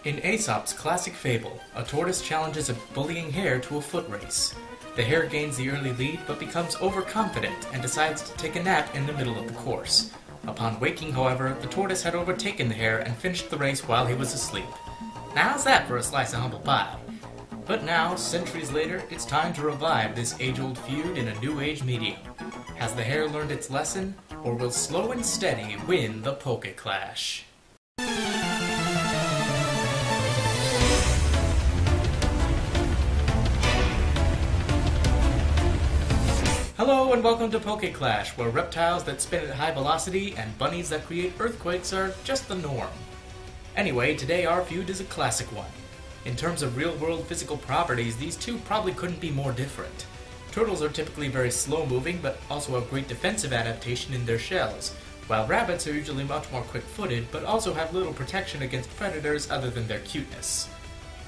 In Aesop's classic fable, a tortoise challenges a bullying hare to a foot race. The hare gains the early lead but becomes overconfident and decides to take a nap in the middle of the course. Upon waking, however, the tortoise had overtaken the hare and finished the race while he was asleep. Now how's that for a slice of humble pie? But now, centuries later, it's time to revive this age-old feud in a new age medium. Has the hare learned its lesson, or will Slow and Steady win the PokéClash? Hello and welcome to PokéClash, where reptiles that spin at high velocity and bunnies that create earthquakes are just the norm. Anyway, today our feud is a classic one. In terms of real-world physical properties, these two probably couldn't be more different. Turtles are typically very slow-moving, but also have great defensive adaptation in their shells, while rabbits are usually much more quick-footed, but also have little protection against predators other than their cuteness.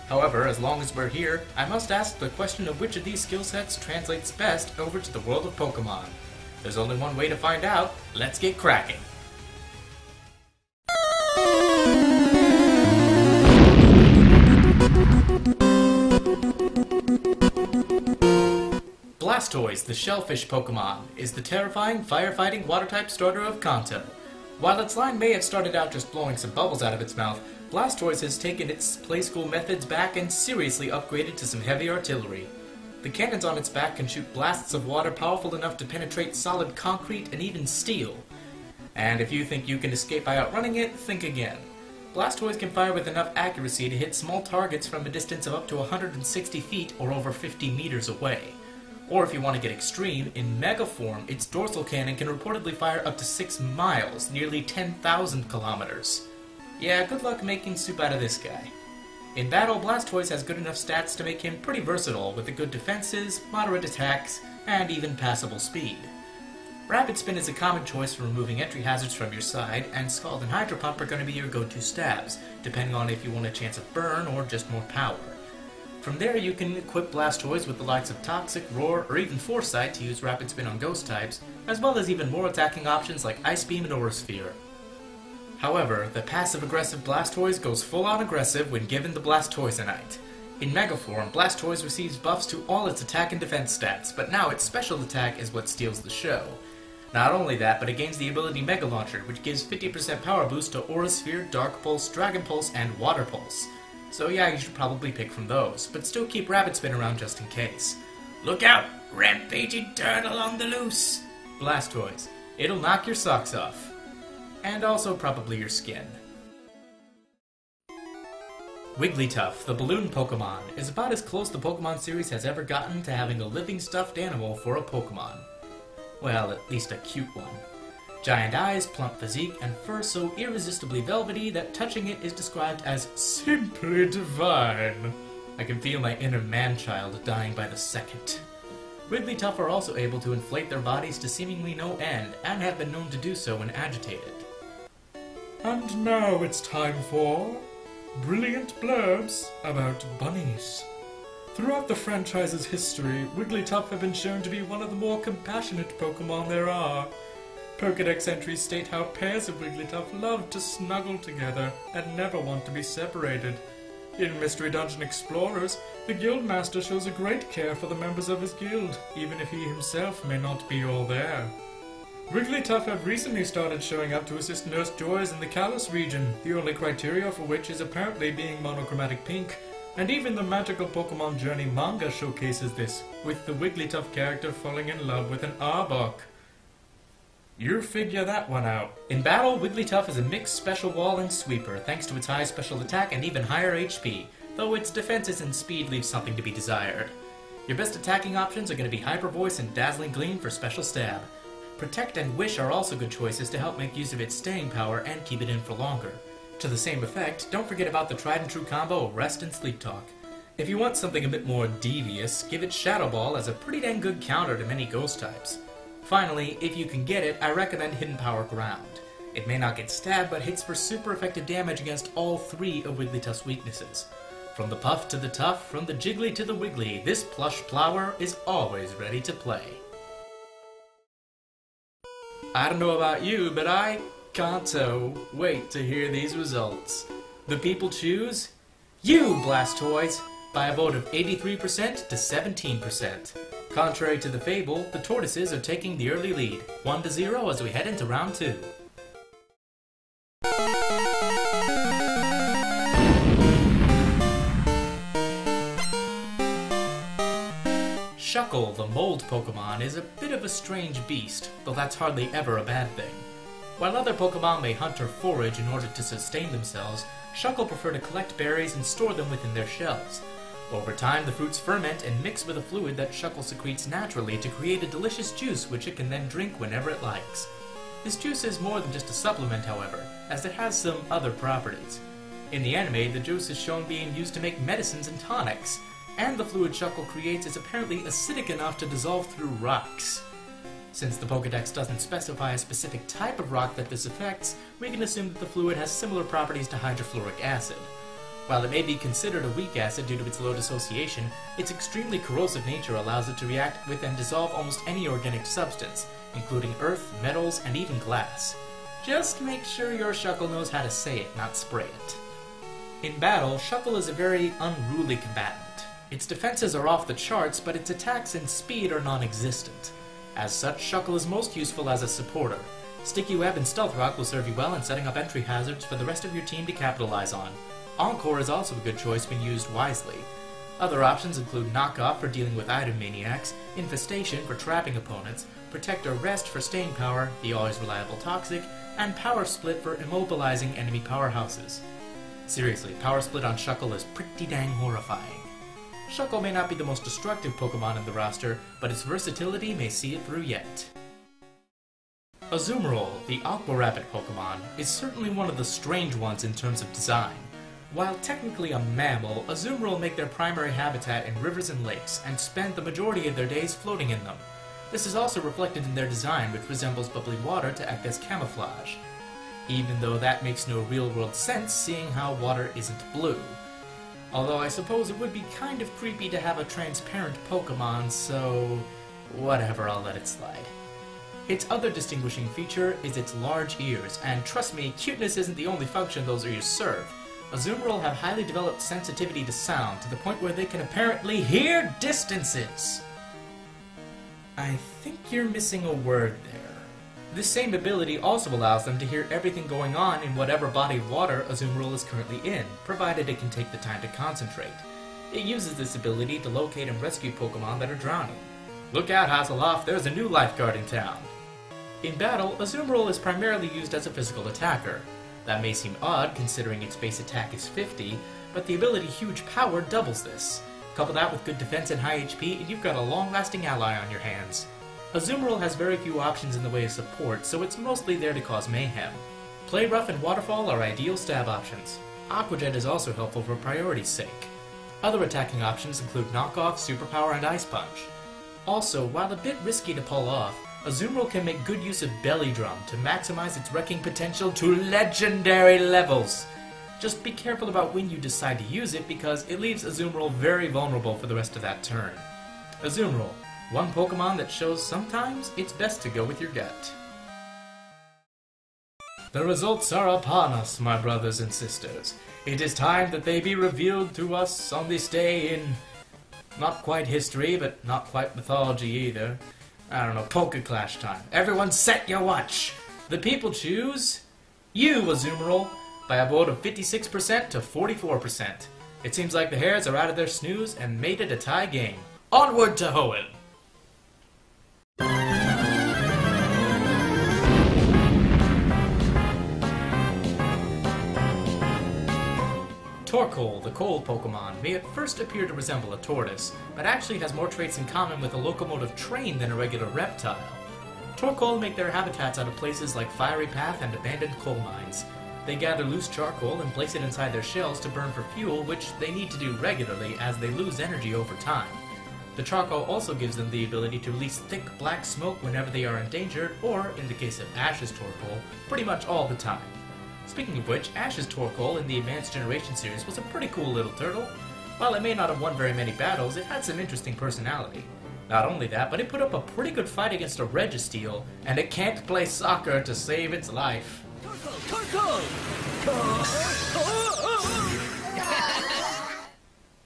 However, as long as we're here, I must ask the question of which of these skill sets translates best over to the world of Pokemon. There's only one way to find out. Let's get cracking! Blastoise, the shellfish Pokemon, is the terrifying firefighting water-type starter of Kanto. While its line may have started out just blowing some bubbles out of its mouth, Blastoise has taken its play-school methods back and seriously upgraded to some heavy artillery. The cannons on its back can shoot blasts of water powerful enough to penetrate solid concrete and even steel. And if you think you can escape by outrunning it, think again. Blastoise can fire with enough accuracy to hit small targets from a distance of up to 160 feet or over 50 meters away. Or if you want to get extreme, in Mega form, its dorsal cannon can reportedly fire up to 6 miles, nearly 10,000 kilometers. Yeah, good luck making soup out of this guy. In battle, Blastoise has good enough stats to make him pretty versatile, with the good defenses, moderate attacks, and even passable speed. Rapid Spin is a common choice for removing entry hazards from your side, and Scald and Hydro Pump are going to be your go-to stabs, depending on if you want a chance of burn or just more power. From there, you can equip Blastoise with the likes of Toxic, Roar, or even Foresight to use Rapid Spin on Ghost types, as well as even more attacking options like Ice Beam and Aura Sphere. However, the passive-aggressive Blastoise goes full-on aggressive when given the Blastoisanite. In Mega form, Blastoise receives buffs to all its attack and defense stats, but now its special attack is what steals the show. Not only that, but it gains the ability Mega Launcher, which gives 50% power boost to Aura Sphere, Dark Pulse, Dragon Pulse, and Water Pulse. So yeah, you should probably pick from those, but still keep Rapid Spin around just in case. Look out! Rampaging turtle on the loose! Blastoise. It'll knock your socks off. And also probably your skin. Wigglytuff, the balloon Pokemon, is about as close the Pokemon series has ever gotten to having a living stuffed animal for a Pokemon. Well, at least a cute one. Giant eyes, plump physique, and fur so irresistibly velvety that touching it is described as simply divine. I can feel my inner man-child dying by the second. Wigglytuff are also able to inflate their bodies to seemingly no end, and have been known to do so when agitated. And now it's time for brilliant blurbs about bunnies. Throughout the franchise's history, Wigglytuff have been shown to be one of the more compassionate Pokemon there are. Pokédex entries state how pairs of Wigglytuff love to snuggle together and never want to be separated. In Mystery Dungeon Explorers, the Guildmaster shows a great care for the members of his guild, even if he himself may not be all there. Wigglytuff have recently started showing up to assist Nurse Joyce in the Kalos region, the only criteria for which is apparently being monochromatic pink, and even the Magical Pokemon Journey manga showcases this, with the Wigglytuff character falling in love with an Arbok. You figure that one out. In battle, Wigglytuff is a mixed special wall and sweeper, thanks to its high special attack and even higher HP, though its defenses and speed leave something to be desired. Your best attacking options are going to be Hyper Voice and Dazzling Gleam for special stab. Protect and Wish are also good choices to help make use of its staying power and keep it in for longer. To the same effect, don't forget about the tried and true combo of Rest and Sleep Talk. If you want something a bit more devious, give it Shadow Ball as a pretty dang good counter to many ghost types. Finally, if you can get it, I recommend Hidden Power Ground. It may not get stabbed, but hits for super effective damage against all 3 of Wigglytuff's weaknesses. From the puff to the tough, from the jiggly to the wiggly, this plush plower is always ready to play. I don't know about you, but I can't wait to hear these results. The people choose You, Blastoise, by a vote of 83% to 17%. Contrary to the fable, the Tortoises are taking the early lead, 1-0 as we head into round 2. Shuckle, the mold Pokemon, is a bit of a strange beast, though that's hardly ever a bad thing. While other Pokemon may hunt or forage in order to sustain themselves, Shuckle prefer to collect berries and store them within their shells. Over time, the fruits ferment and mix with a fluid that Shuckle secretes naturally to create a delicious juice which it can then drink whenever it likes. This juice is more than just a supplement, however, as it has some other properties. In the anime, the juice is shown being used to make medicines and tonics, and the fluid Shuckle creates is apparently acidic enough to dissolve through rocks. Since the Pokédex doesn't specify a specific type of rock that this affects, we can assume that the fluid has similar properties to hydrofluoric acid. While it may be considered a weak acid due to its low dissociation, its extremely corrosive nature allows it to react with and dissolve almost any organic substance, including earth, metals, and even glass. Just make sure your Shuckle knows how to say it, not spray it. In battle, Shuckle is a very unruly combatant. Its defenses are off the charts, but its attacks and speed are non-existent. As such, Shuckle is most useful as a supporter. Sticky Web and Stealth Rock will serve you well in setting up entry hazards for the rest of your team to capitalize on. Encore is also a good choice when used wisely. Other options include Knock Off for dealing with item maniacs, Infestation for trapping opponents, Protect or Rest for staying power, the always reliable Toxic, and Power Split for immobilizing enemy powerhouses. Seriously, Power Split on Shuckle is pretty dang horrifying. Shuckle may not be the most destructive Pokemon in the roster, but its versatility may see it through yet. Azumarill, the Aqua Rapid Pokemon, is certainly one of the strange ones in terms of design. While technically a mammal, Azumarill make their primary habitat in rivers and lakes, and spend the majority of their days floating in them. This is also reflected in their design, which resembles bubbly water to act as camouflage. Even though that makes no real-world sense, seeing how water isn't blue. Although I suppose it would be kind of creepy to have a transparent Pokemon, so whatever, I'll let it slide. Its other distinguishing feature is its large ears, and trust me, cuteness isn't the only function those ears serve. Azumarill have highly developed sensitivity to sound, to the point where they can apparently hear distances! I think you're missing a word there. This same ability also allows them to hear everything going on in whatever body of water Azumarill is currently in, provided it can take the time to concentrate. It uses this ability to locate and rescue Pokemon that are drowning. Look out, Hasselhoff, there's a new lifeguard in town! In battle, Azumarill is primarily used as a physical attacker. That may seem odd considering its base attack is 50, but the ability Huge Power doubles this. Couple that with good defense and high HP, and you've got a long-lasting ally on your hands. Azumarill has very few options in the way of support, so it's mostly there to cause mayhem. Play Rough and Waterfall are ideal stab options. Aqua Jet is also helpful for priority's sake. Other attacking options include Knock Off, Superpower, and Ice Punch. Also, while a bit risky to pull off, Azumarill can make good use of Belly Drum to maximize its wrecking potential to legendary levels. Just be careful about when you decide to use it because it leaves Azumarill very vulnerable for the rest of that turn. Azumarill, one Pokemon that shows sometimes it's best to go with your gut. The results are upon us, my brothers and sisters. It is time that they be revealed to us on this day in not quite history, but not quite mythology either. I don't know, PokéClash time. Everyone set your watch! The people choose you, Azumarill, by a vote of 56% to 44%. It seems like the Hares are out of their snooze and made it a tie game. Onward to Hoenn! Torkoal, the cold Pokemon, may at first appear to resemble a tortoise, but actually has more traits in common with a locomotive train than a regular reptile. Torkoal make their habitats out of places like Fiery Path and abandoned coal mines. They gather loose charcoal and place it inside their shells to burn for fuel, which they need to do regularly as they lose energy over time. The charcoal also gives them the ability to release thick black smoke whenever they are endangered, or, in the case of Ash's Torkoal, pretty much all the time. Speaking of which, Ash's Torkoal in the Advanced Generation series was a pretty cool little turtle. While it may not have won very many battles, it had some interesting personality. Not only that, but it put up a pretty good fight against a Registeel, and it can't play soccer to save its life. Torkoal!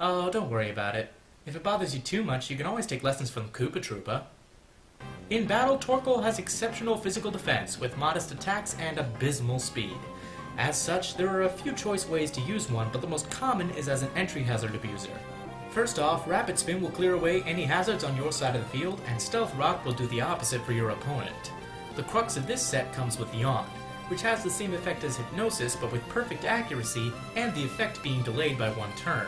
Oh, don't worry about it. If it bothers you too much, you can always take lessons from Koopa Troopa. In battle, Torkoal has exceptional physical defense, with modest attacks and abysmal speed. As such, there are a few choice ways to use one, but the most common is as an entry hazard abuser. First off, Rapid Spin will clear away any hazards on your side of the field, and Stealth Rock will do the opposite for your opponent. The crux of this set comes with Yawn, which has the same effect as Hypnosis, but with perfect accuracy, and the effect being delayed by one turn.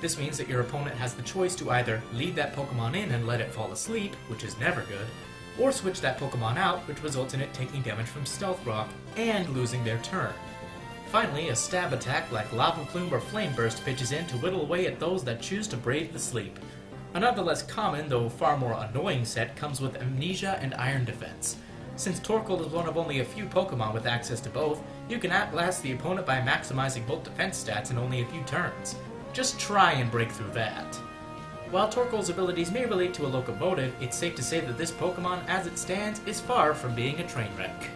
This means that your opponent has the choice to either lead that Pokemon in and let it fall asleep, which is never good, or switch that Pokemon out, which results in it taking damage from Stealth Rock and losing their turn. Finally, a stab attack like Lava Plume or Flame Burst pitches in to whittle away at those that choose to brave the sleep. Another less common, though far more annoying set comes with Amnesia and Iron Defense. Since Torkoal is one of only a few Pokemon with access to both, you can outlast the opponent by maximizing both defense stats in only a few turns. Just try and break through that. While Torkoal's abilities may relate to a locomotive, it's safe to say that this Pokemon, as it stands, is far from being a train wreck.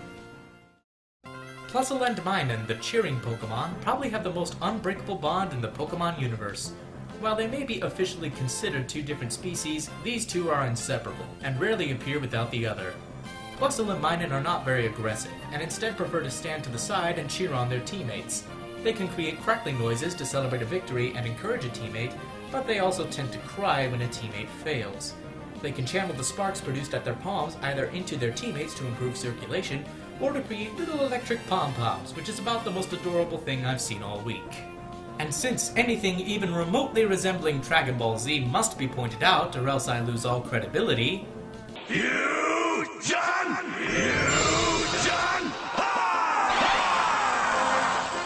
Plusle and Minun, the cheering Pokemon, probably have the most unbreakable bond in the Pokemon universe. While they may be officially considered two different species, these two are inseparable, and rarely appear without the other. Plusle and Minun are not very aggressive, and instead prefer to stand to the side and cheer on their teammates. They can create crackling noises to celebrate a victory and encourage a teammate, but they also tend to cry when a teammate fails. They can channel the sparks produced at their palms either into their teammates to improve circulation, or to create little electric pom-poms, which is about the most adorable thing I've seen all week. And since anything even remotely resembling Dragon Ball Z must be pointed out, or else I lose all credibility... You John!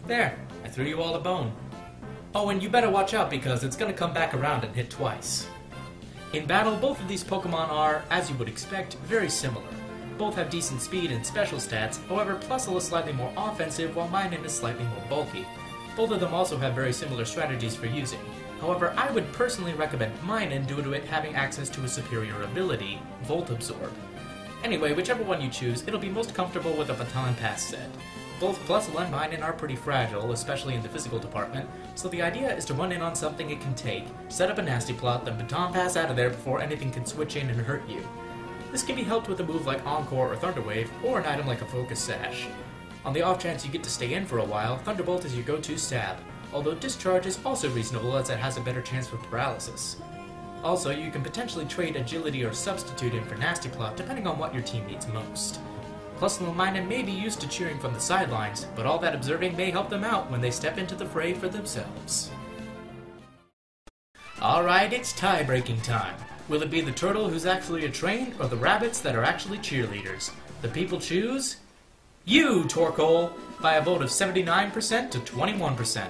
There, I threw you all a bone. Oh, and you better watch out because it's gonna come back around and hit twice. In battle, both of these Pokemon are, as you would expect, very similar. Both have decent speed and special stats, however Plusle is slightly more offensive while Minun is slightly more bulky. Both of them also have very similar strategies for using. However, I would personally recommend Minun due to it having access to a superior ability, Volt Absorb. Anyway, whichever one you choose, it'll be most comfortable with a Baton Pass set. Both Plusle and Minun are pretty fragile, especially in the physical department, so the idea is to run in on something it can take, set up a nasty plot, then Baton Pass out of there before anything can switch in and hurt you. This can be helped with a move like Encore or Thunder Wave, or an item like a Focus Sash. On the off chance you get to stay in for a while, Thunderbolt is your go-to stab, although Discharge is also reasonable as it has a better chance for paralysis. Also, you can potentially trade Agility or Substitute in for Nasty Plot depending on what your team needs most. Plusle and Minun may be used to cheering from the sidelines, but all that observing may help them out when they step into the fray for themselves. Alright, it's tie-breaking time. Will it be the turtle who's actually a train, or the rabbits that are actually cheerleaders? The people choose... you, Torkoal, by a vote of 79% to 21%.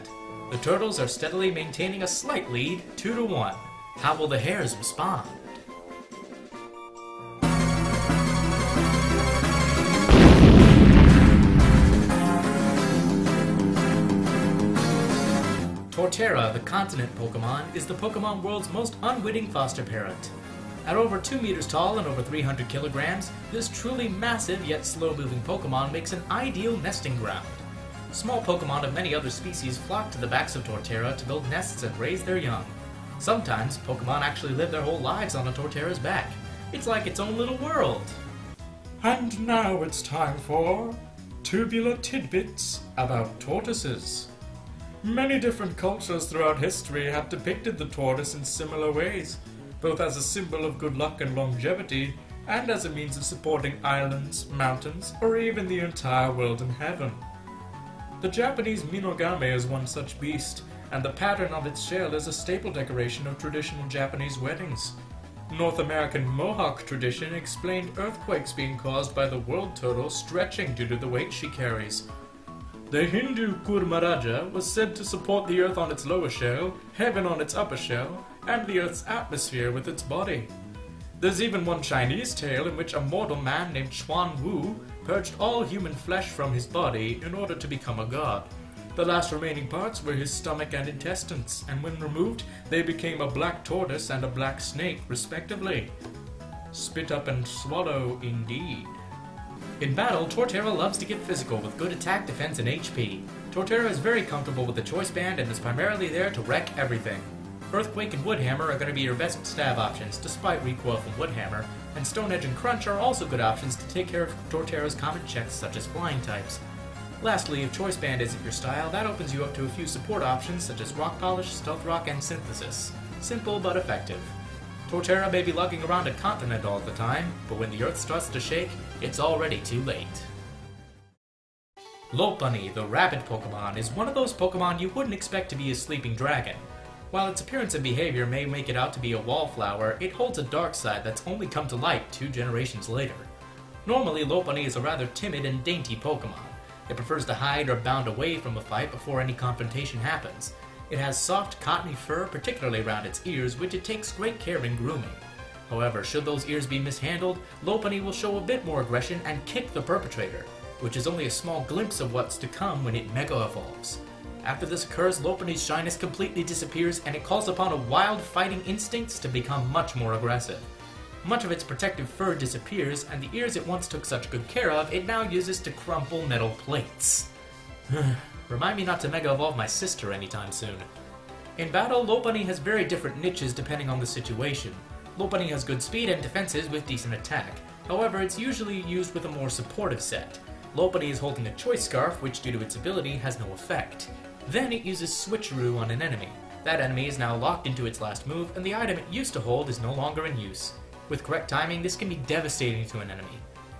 The turtles are steadily maintaining a slight lead, 2-1. How will the hares respond? Torterra, the continent Pokemon, is the Pokemon world's most unwitting foster parent. At over 2 meters tall and over 300 kilograms, this truly massive yet slow-moving Pokemon makes an ideal nesting ground. Small Pokemon of many other species flock to the backs of Torterra to build nests and raise their young. Sometimes, Pokemon actually live their whole lives on a Torterra's back. It's like its own little world. And now it's time for Tubular Tidbits about Tortoises. Many different cultures throughout history have depicted the tortoise in similar ways, both as a symbol of good luck and longevity, and as a means of supporting islands, mountains, or even the entire world in heaven. The Japanese Minogame is one such beast, and the pattern of its shell is a staple decoration of traditional Japanese weddings. North American Mohawk tradition explained earthquakes being caused by the world turtle stretching due to the weight she carries. The Hindu Kurmaraja was said to support the earth on its lower shell, heaven on its upper shell, and the earth's atmosphere with its body. There's even one Chinese tale in which a mortal man named Xuan Wu purged all human flesh from his body in order to become a god. The last remaining parts were his stomach and intestines, and when removed, they became a black tortoise and a black snake, respectively. Spit up and swallow, indeed. In battle, Torterra loves to get physical with good attack, defense, and HP. Torterra is very comfortable with the Choice Band and is primarily there to wreck everything. Earthquake and Wood Hammer are going to be your best stab options, despite recoil from Wood Hammer, and Stone Edge and Crunch are also good options to take care of Torterra's common checks such as flying types. Lastly, if Choice Band isn't your style, that opens you up to a few support options such as Rock Polish, Stealth Rock, and Synthesis. Simple but effective. Torterra may be lugging around a continent all the time, but when the Earth starts to shake, it's already too late. Lopunny, the Rapid Pokemon, is one of those Pokemon you wouldn't expect to be a sleeping dragon. While its appearance and behavior may make it out to be a wallflower, it holds a dark side that's only come to light 2 generations later. Normally, Lopunny is a rather timid and dainty Pokemon. It prefers to hide or bound away from a fight before any confrontation happens. It has soft, cottony fur, particularly around its ears, which it takes great care in grooming. However, should those ears be mishandled, Lopunny will show a bit more aggression and kick the perpetrator, which is only a small glimpse of what's to come when it Mega Evolves. After this occurs, Lopunny's shyness completely disappears and it calls upon a wild fighting instincts to become much more aggressive. Much of its protective fur disappears, and the ears it once took such good care of, it now uses to crumple metal plates. Remind me not to Mega Evolve my sister anytime soon. In battle, Lopunny has very different niches depending on the situation. Lopunny has good speed and defenses with decent attack. However, it's usually used with a more supportive set. Lopunny is holding a Choice Scarf, which due to its ability has no effect. Then it uses Switcheroo on an enemy. That enemy is now locked into its last move, and the item it used to hold is no longer in use. With correct timing, this can be devastating to an enemy.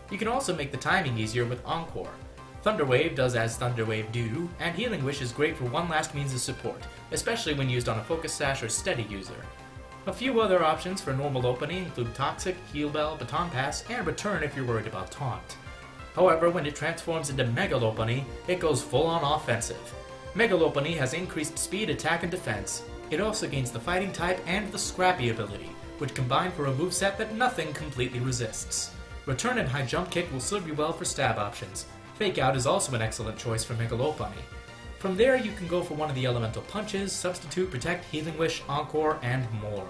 You can also make the timing easier with Encore. Thunder Wave does as Thunder Wave do, and Healing Wish is great for one last means of support, especially when used on a Focus Sash or Steady user. A few other options for normal Lopunny include Toxic, Heal Bell, Baton Pass, and Return if you're worried about Taunt. However, when it transforms into Mega Lopunny, it goes full-on offensive. Mega Lopunny has increased speed, attack, and defense. It also gains the Fighting type and the Scrappy ability, which combine for a moveset that nothing completely resists. Return and High Jump Kick will serve you well for stab options. Fake Out is also an excellent choice for Mega Lopunny. From there, you can go for one of the Elemental Punches, Substitute, Protect, Healing Wish, Encore, and more.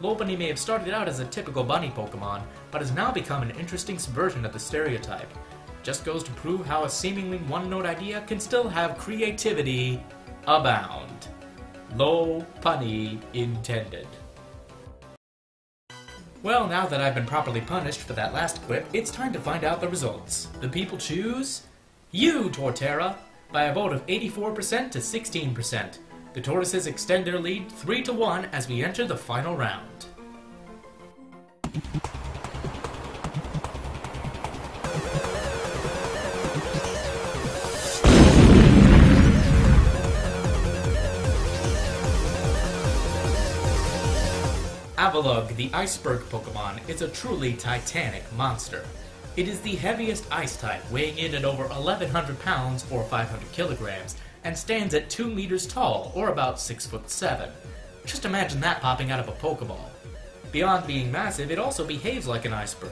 Lopunny may have started out as a typical bunny Pokemon, but has now become an interesting subversion of the stereotype. Just goes to prove how a seemingly one-note idea can still have creativity abound. Lopunny intended. Well, now that I've been properly punished for that last quip, it's time to find out the results. The people choose you, Torterra, by a vote of 84% to 16%. The Tortoises extend their lead 3-1 as we enter the final round. Avalugg, the Iceberg Pokemon, is a truly titanic monster. It is the heaviest ice type, weighing in at over 1,100 pounds or 500 kilograms, and stands at 2 meters tall, or about 6'7". Just imagine that popping out of a Pokeball. Beyond being massive, it also behaves like an iceberg.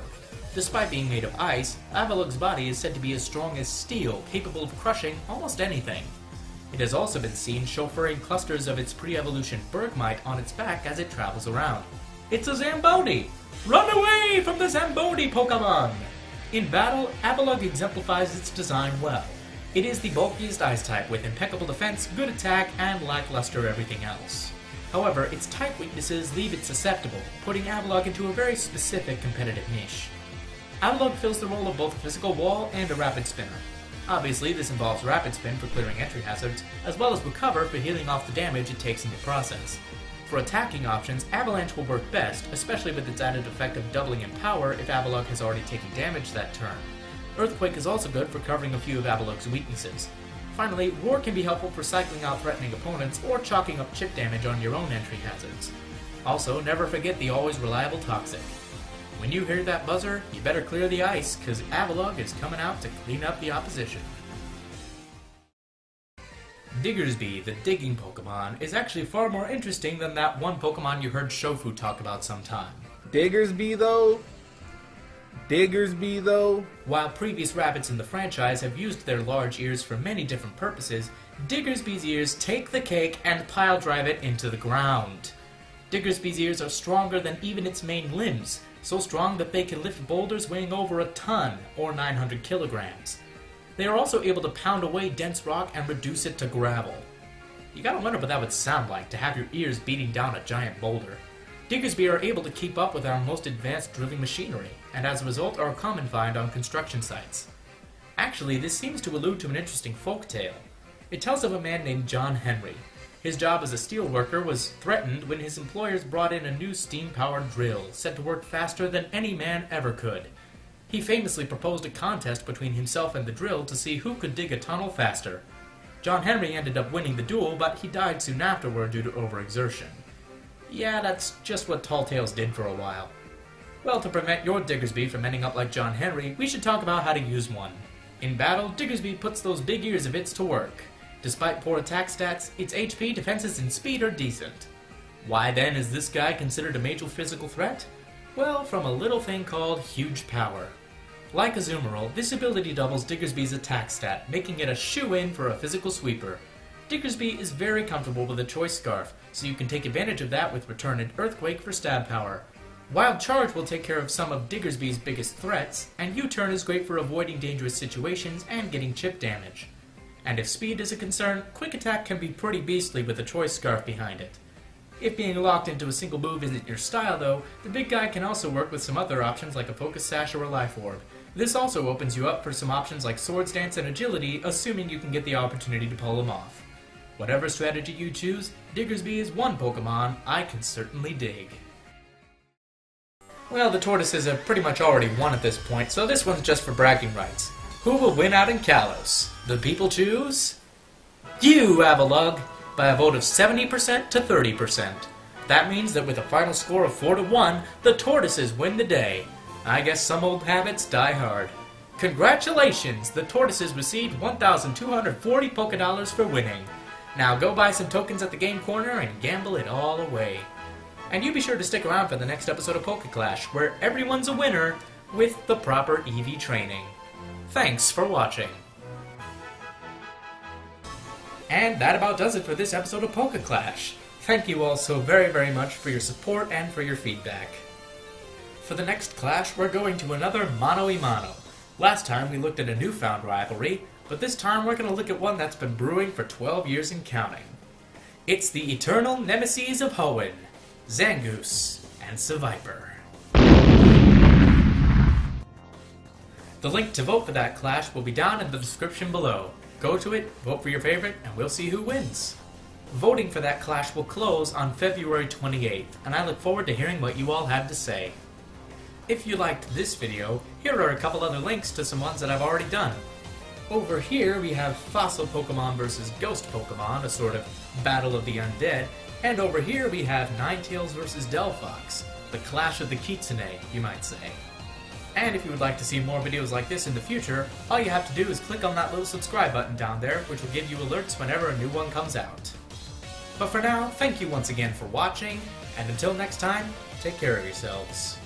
Despite being made of ice, Avalugg's body is said to be as strong as steel, capable of crushing almost anything. It has also been seen chauffeuring clusters of its pre-evolution Bergmite on its back as it travels around. It's a Zamboni! Run away from the Zamboni Pokemon! In battle, Avalugg exemplifies its design well. It is the bulkiest ice type with impeccable defense, good attack, and lackluster everything else. However, its type weaknesses leave it susceptible, putting Avalugg into a very specific competitive niche. Avalugg fills the role of both a physical wall and a rapid spinner. Obviously, this involves rapid spin for clearing entry hazards, as well as recover for healing off the damage it takes in the process. For attacking options, Avalanche will work best, especially with its added effect of doubling in power if Avalugg has already taken damage that turn. Earthquake is also good for covering a few of Avalugg's weaknesses. Finally, Roar can be helpful for cycling out threatening opponents or chalking up chip damage on your own entry hazards. Also, never forget the always reliable Toxic. When you hear that buzzer, you better clear the ice, cause Avalugg is coming out to clean up the opposition. Diggersby, the digging Pokemon, is actually far more interesting than that one Pokemon you heard Shofu talk about sometime. Diggersby though? While previous rabbits in the franchise have used their large ears for many different purposes, Diggersby's ears take the cake and pile drive it into the ground. Diggersby's ears are stronger than even its main limbs, so strong that they can lift boulders weighing over a ton, or 900 kilograms. They are also able to pound away dense rock and reduce it to gravel. You gotta wonder what that would sound like to have your ears beating down a giant boulder. Diggersby are able to keep up with our most advanced drilling machinery, and as a result are a common find on construction sites. Actually, this seems to allude to an interesting folk tale. It tells of a man named John Henry. His job as a steel worker was threatened when his employers brought in a new steam-powered drill, said to work faster than any man ever could. He famously proposed a contest between himself and the drill to see who could dig a tunnel faster. John Henry ended up winning the duel, but he died soon afterward due to overexertion. Yeah, that's just what Tall Tales did for a while. Well, to prevent your Diggersby from ending up like John Henry, we should talk about how to use one. In battle, Diggersby puts those big ears of its to work. Despite poor attack stats, its HP, defenses, and speed are decent. Why then is this guy considered a major physical threat? Well, from a little thing called huge power. Like Azumarill, this ability doubles Diggersby's attack stat, making it a shoo-in for a physical sweeper. Diggersby is very comfortable with a Choice Scarf, so you can take advantage of that with Return and Earthquake for stab power. Wild Charge will take care of some of Diggersby's biggest threats, and U-Turn is great for avoiding dangerous situations and getting chip damage. And if speed is a concern, Quick Attack can be pretty beastly with a Choice Scarf behind it. If being locked into a single move isn't your style though, the big guy can also work with some other options like a Focus Sash or a Life Orb. This also opens you up for some options like Swords Dance and Agility, assuming you can get the opportunity to pull them off. Whatever strategy you choose, Diggersby is one Pokemon I can certainly dig. Well, the Tortoises have pretty much already won at this point, so this one's just for bragging rights. Who will win out in Kalos? The people choose you, Avalugg, by a vote of 70% to 30%. That means that with a final score of 4-1, the Tortoises win the day. I guess some old habits die hard. Congratulations! The Tortoises received 1,240 Pokédollars for winning. Now go buy some tokens at the game corner and gamble it all away. And you be sure to stick around for the next episode of PokéClash, where everyone's a winner with the proper EV training. Thanks for watching. And that about does it for this episode of PokéClash. Thank you all so very much for your support and for your feedback. For the next clash, we're going to another mano-a-mano. Last time we looked at a newfound rivalry, but this time we're going to look at one that's been brewing for 12 years and counting. It's the eternal nemeses of Hoenn, Zangoose and Seviper. The link to vote for that clash will be down in the description below. Go to it, vote for your favorite, and we'll see who wins. Voting for that clash will close on February 28th, and I look forward to hearing what you all had to say. If you liked this video, here are a couple other links to some ones that I've already done. Over here we have Fossil Pokemon versus Ghost Pokemon, a sort of battle of the undead, and over here we have Ninetales versus Delphox, the clash of the Kitsune, you might say. And if you would like to see more videos like this in the future, all you have to do is click on that little subscribe button down there, which will give you alerts whenever a new one comes out. But for now, thank you once again for watching, and until next time, take care of yourselves.